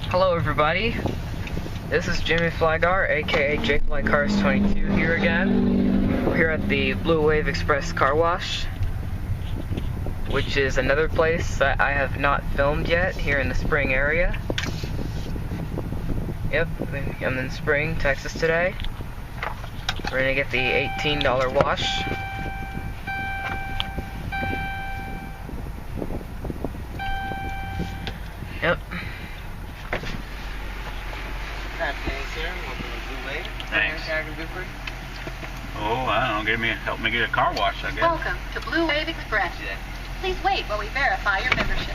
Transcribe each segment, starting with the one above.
Hello everybody, this is Jimmy Flygar, aka JakeFlyCars22 here again. We're here at the Blue Wave Express Car Wash, which is another place that I have not filmed yet here in the Spring area. Yep, I'm in Spring, Texas today. We're gonna get the $18 wash. Yep. Thanks. Oh, I don't know, help me get a car wash, I guess. Welcome to Blue Wave Express. Please wait while we verify your membership.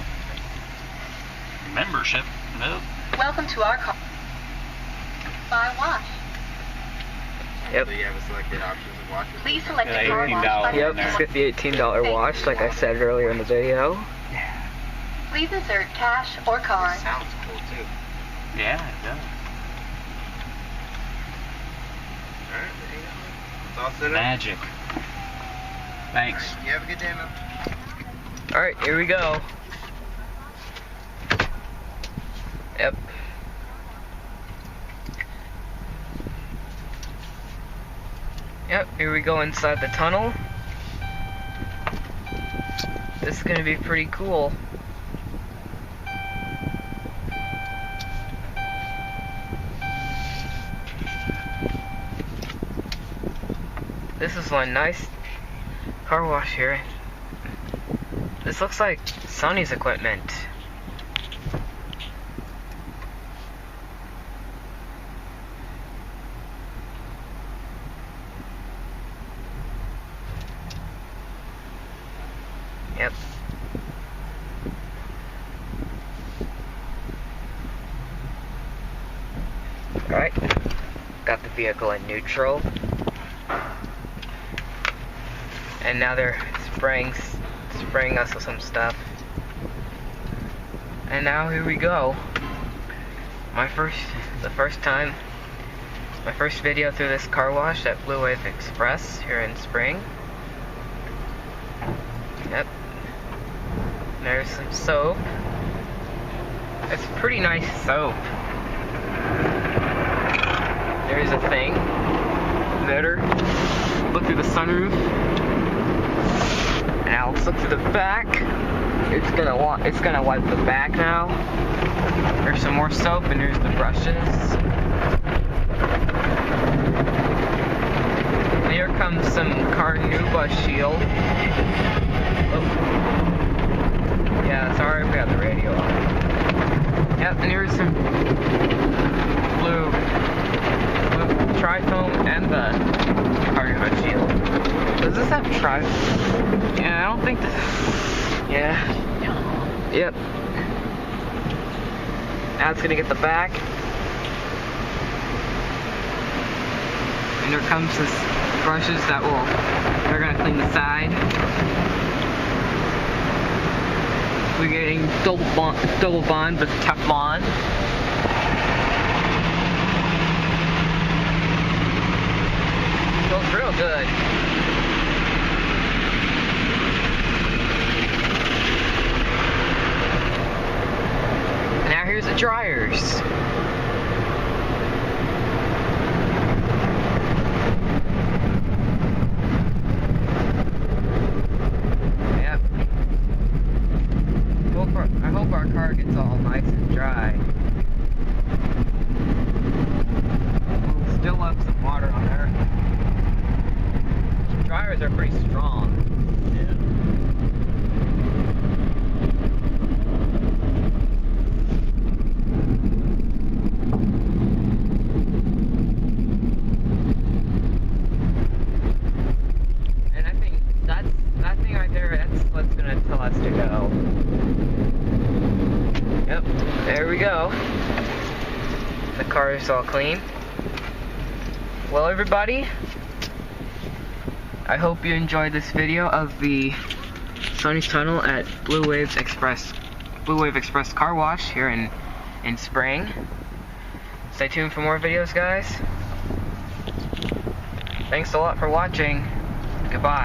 Membership? No. Welcome to our car wash. Yep. So you have a selected options of washes. Please select Yeah, a car wash $18 button. Yep, let's get the $18 wash, like I said earlier in the video. Please insert cash or card. It sounds cool too. Yeah, it does. Alright, there you go. It's all set up. Magic. Thanks. Alright, you have a good day, man. Alright, here we go. Yep. Yep, here we go inside the tunnel. This is gonna be pretty cool. This is one nice car wash here. This looks like Sony's equipment. Yep. Alright. Got the vehicle in neutral. And now they're spraying us with some stuff. And now here we go. My first video through this car wash at Blue Wave Express here in Spring. Yep. There's some soap. It's pretty nice soap. There's a thing. Better. Look through the sunroof. Now let's look through the back. It's gonna wipe the back now. There's some more soap and here's the brushes. And here comes some Carnauba shield. Oh. Yeah, sorry we got the radio on. Yep, and here's some blue tri-foam and the Carnauba shield. Does this have tri-foam? Yeah, I don't think this. Yeah. Yep. Now it's gonna get the back. And there comes this brushes they're gonna clean the side. We're getting double bond with Teflon. Feels real good. Now here's the dryers. Yep. I hope our car gets all nice and dry. We'll still have some water on there. Dryers are pretty strong. And I think that thing right there, that's what's gonna tell us to go. Yep, there we go. The car is all clean. Well, everybody, I hope you enjoyed this video of the Sony's Tunnel at Blue Wave Express Car Wash here in Spring. Stay tuned for more videos, guys. Thanks a lot for watching. Goodbye.